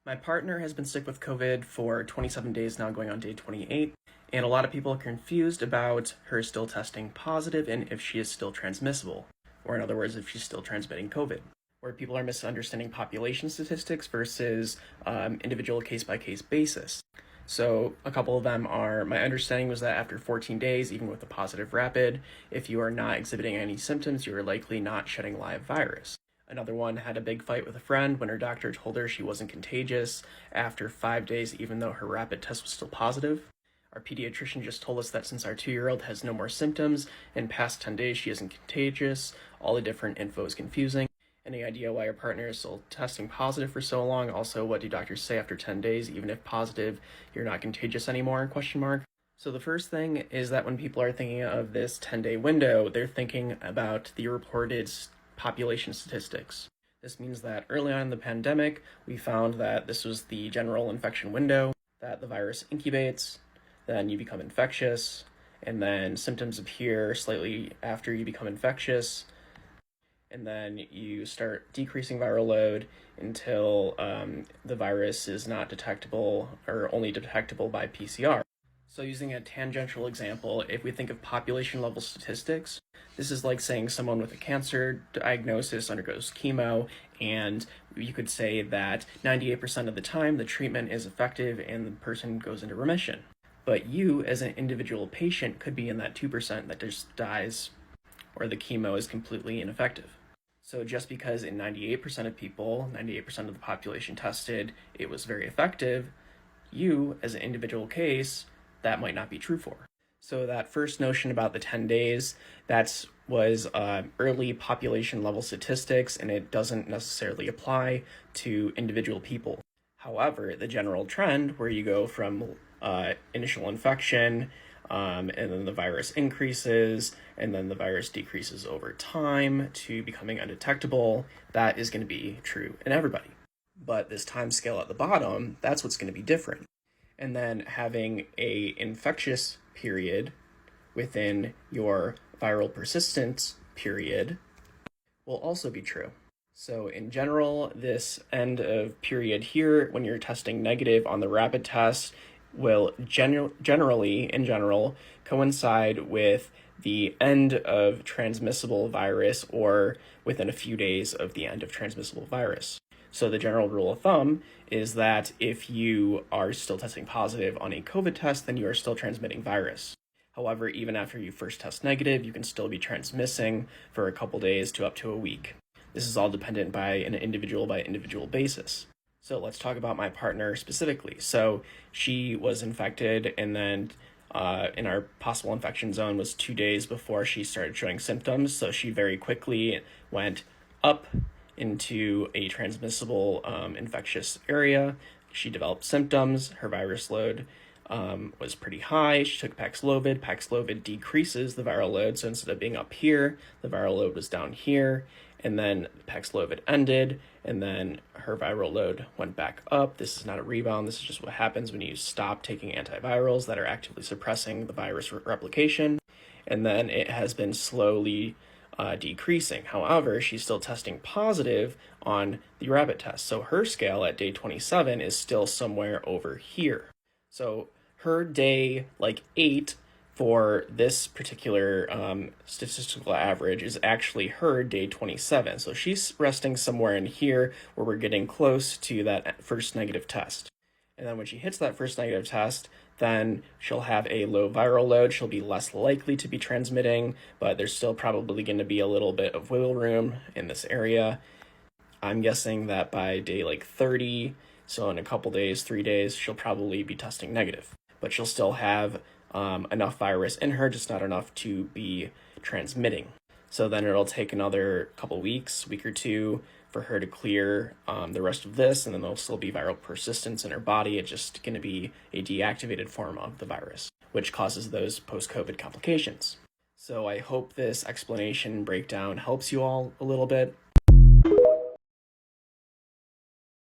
My partner has been sick with COVID for 27 days now, going on day 28, and a lot of people are confused about her still testing positive and if she is still transmissible, or in other words, if she's still transmitting COVID, where people are misunderstanding population statistics versus individual case-by-case basis. So a couple of them are, my understanding was that after 14 days, even with a positive rapid, if you are not exhibiting any symptoms, you are likely not shedding live virus. Another one had a big fight with a friend when her doctor told her she wasn't contagious after 5 days, even though her rapid test was still positive. Our pediatrician just told us that since our 2-year-old has no more symptoms and past 10 days she isn't contagious, all the different info is confusing. Any idea why your partner is still testing positive for so long? Also, what do doctors say after 10 days, even if positive, you're not contagious anymore? So the first thing is that when people are thinking of this 10-day window, they're thinking about the reported population statistics. This means that early on in the pandemic, we found that this was the general infection window, that the virus incubates, then you become infectious, and then symptoms appear slightly after you become infectious, and then you start decreasing viral load until the virus is not detectable or only detectable by PCR. So using a tangential example, if we think of population level statistics, this is like saying someone with a cancer diagnosis undergoes chemo, and you could say that 98% of the time the treatment is effective and the person goes into remission. But you, as an individual patient, could be in that 2% that just dies or the chemo is completely ineffective. So just because in 98% of people, 98% of the population tested, it was very effective, you, as an individual case, that might not be true for. So that first notion about the 10 days, that was early population level statistics, and it doesn't necessarily apply to individual people. However, the general trend where you go from initial infection, and then the virus increases, and then the virus decreases over time to becoming undetectable, that is going to be true in everybody. But this time scale at the bottom, that's what's going to be different. And then having a infectious period within your viral persistence period will also be true. So in general, this end of period here, when you're testing negative on the rapid test, will generally coincide with the end of transmissible virus or within a few days of the end of transmissible virus. So the general rule of thumb is that if you are still testing positive on a COVID test, then you are still transmitting virus. However, even after you first test negative, you can still be transmitting for a couple days to up to a week. This is all dependent by an individual basis. So let's talk about my partner specifically. So she was infected, and then in our possible infection zone was 2 days before she started showing symptoms. So she very quickly went up into a transmissible infectious area. She developed symptoms. Her virus load was pretty high. She took Paxlovid. Paxlovid decreases the viral load. So instead of being up here, the viral load was down here. And then Paxlovid ended, and then her viral load went back up. This is not a rebound. This is just what happens when you stop taking antivirals that are actively suppressing the virus replication. And then it has been slowly decreasing. However, she's still testing positive on the rapid test. So her scale at day 27 is still somewhere over here. So her day 8 for this particular statistical average is actually her day 27. So she's resting somewhere in here where we're getting close to that first negative test. And then when she hits that first negative test, then she'll have a low viral load. She'll be less likely to be transmitting, but there's still probably going to be a little bit of wiggle room in this area. I'm guessing that by day 30, so in a couple days, 3 days, she'll probably be testing negative. But she'll still have enough virus in her, just not enough to be transmitting. So then it'll take another couple weeks, week or two, for her to clear the rest of this, and then there'll still be viral persistence in her body. It's just going to be a deactivated form of the virus, which causes those post-COVID complications. So I hope this explanation breakdown helps you all a little bit.